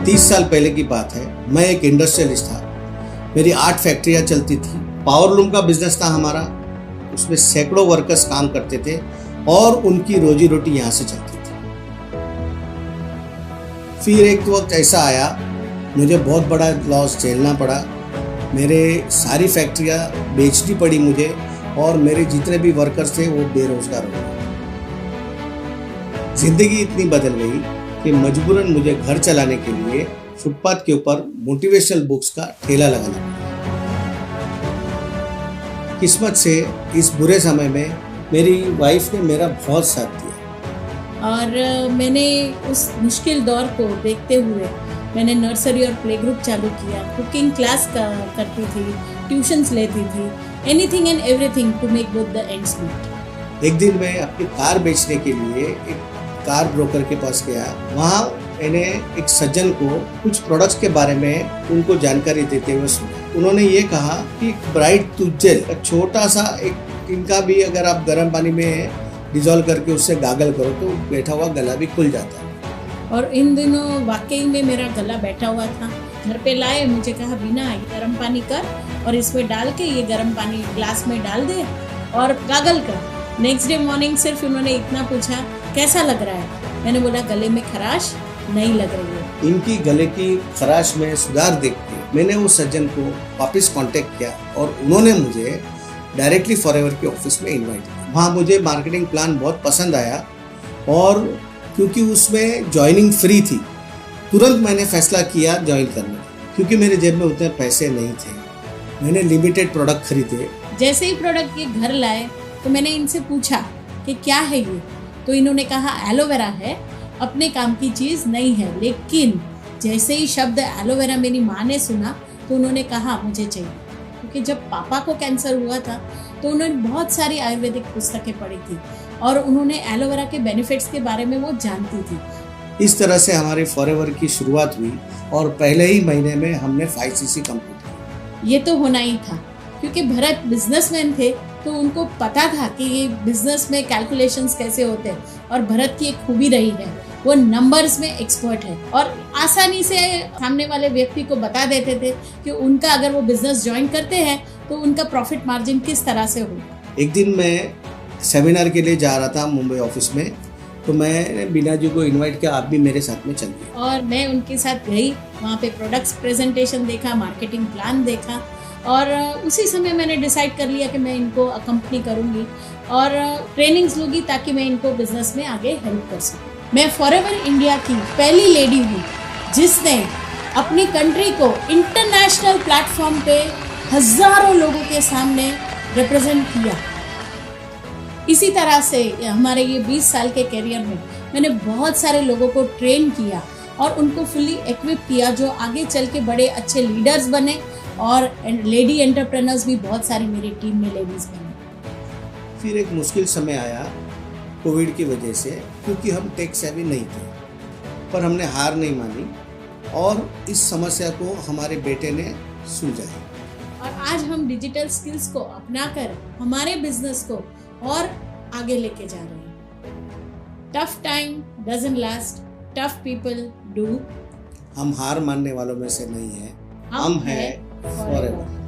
30 साल पहले की बात है। मैं एक इंडस्ट्रियलिस्ट था। मेरी 8 फैक्ट्रियाँ चलती थी। पावरलूम का बिजनेस था हमारा। उसमें सैकड़ों वर्कर्स काम करते थे और उनकी रोजी रोटी यहाँ से चलती थी। फिर एक वक्त ऐसा आया, मुझे बहुत बड़ा लॉस झेलना पड़ा। मेरे सारी फैक्ट्रियाँ बेचनी पड़ी मुझे और मेरे जितने भी वर्कर्स थे वो बेरोजगार हो गए। जिंदगी इतनी बदल गई कि मजबूरन मुझे घर चलाने के लिए फुटपाथ के ऊपर मोटिवेशनल बुक्स का ठेला लगाना पड़ा। किस्मत से इस बुरे समय में मेरी वाइफ ने मेरा बहुत साथ दिया और मैंने उस मुश्किल दौर को देखते हुए मैंने नर्सरी और प्ले ग्रुप चालू किया। कुकिंग क्लास करती थी, ट्यूशन्स लेती थी, anything and everything to make both the ends meet. एक दिन मैं अपनी कार बेचने के लिए एक कार ब्रोकर के पास गया। वहाँ मैंने एक सज्जन को कुछ प्रोडक्ट्स के बारे में उनको जानकारी देते हुए सुना। उन्होंने ये कहा कि ब्राइट टूथ जेल का छोटा सा एक इनका भी अगर आप गर्म पानी में डिजोल्व करके उससे गागल करो तो बैठा हुआ गला भी खुल जाता है। और इन दिनों वाकई में मेरा गला बैठा हुआ था। घर पे लाए, मुझे कहा बिना गर्म पानी कर और इसमें डाल के ये गर्म पानी ग्लास में डाल दे और गागल कर। नेक्स्ट डे मॉर्निंग सिर्फ उन्होंने इतना पूछा कैसा लग रहा है। मैंने बोला गले में खराश नहीं लग रही है। इनकी गले की खराश में सुधार देख के मैंने उस सज्जन को वापस कांटेक्ट किया और उन्होंने मुझे डायरेक्टली फॉरएवर के ऑफिस में इनवाइट किया। वहाँ मुझे मार्केटिंग प्लान बहुत पसंद आया और क्योंकि उसमें ज्वाइनिंग फ्री थी, तुरंत मैंने फैसला किया ज्वाइन करने का। क्योंकि मेरे जेब में उतने पैसे नहीं थे, मैंने लिमिटेड प्रोडक्ट खरीदे। जैसे ही प्रोडक्ट ये घर लाए तो मैंने इनसे पूछा कि क्या है ये, तो इन्होंने कहा एलोवेरा है, अपने काम की चीज़ नहीं है। लेकिन जैसे ही शब्द एलोवेरा मेरी माँ ने सुना तो उन्होंने कहा मुझे चाहिए। क्योंकि जब पापा को कैंसर हुआ था तो उन्होंने बहुत सारी आयुर्वेदिक पुस्तकें पढ़ी थी और उन्होंने एलोवेरा के बेनिफिट्स के बारे में वो जानती थी। इस तरह से हमारी फॉरएवर की शुरुआत हुई और पहले ही महीने में हमने 5cc कंप्लीट किया। ये तो होना ही था क्योंकि भरत बिजनेसमैन थे तो उनको पता था कि ये बिजनेस में कैलकुलेशंस कैसे होते हैं। और भरत की एक खूबी रही है, वो नंबर्स में एक्सपर्ट है और आसानी से सामने वाले व्यक्ति को बता देते थे कि उनका अगर वो बिजनेस ज्वाइन करते हैं तो उनका प्रॉफिट मार्जिन किस तरह से हो। एक दिन मैं सेमिनार के लिए जा रहा था मुंबई ऑफिस में, तो मैंने बीना जी को इनवाइट किया, आप भी मेरे साथ में चलिए। और मैं उनके साथ गई, वहाँ पे प्रोडक्ट्स प्रेजेंटेशन देखा, मार्केटिंग प्लान देखा और उसी समय मैंने डिसाइड कर लिया कि मैं इनको अकम्पनी करूँगी और ट्रेनिंग्स लूँगी ताकि मैं इनको बिजनेस में आगे हेल्प कर सकूँ। मैं फॉरएवर इंडिया की पहली लेडी हूँ जिसने अपनी कंट्री को इंटरनेशनल प्लेटफॉर्म पे हजारों लोगों के सामने रिप्रेजेंट किया। इसी तरह से हमारे ये 20 साल के करियर में मैंने बहुत सारे लोगों को ट्रेन किया और उनको फुली इक्विप किया जो आगे चल के बड़े अच्छे लीडर्स बने और लेडी एंटरप्रेन्योर्स भी बहुत सारी मेरी टीम में लेडीज बने। फिर एक मुश्किल समय आया कोविड की वजह से, क्योंकि हम टेक सेवी नहीं थे, पर हमने हार नहीं मानी और इस समस्या को हमारे बेटे ने सुलझाया। और आज हम डिजिटल स्किल्स को अपनाकर हमारे बिजनेस को और आगे लेके जा रहे हैं। Tough time doesn't last, tough people do. हम हार मानने वालों में से नहीं हैं, हम हैं फॉरएवर।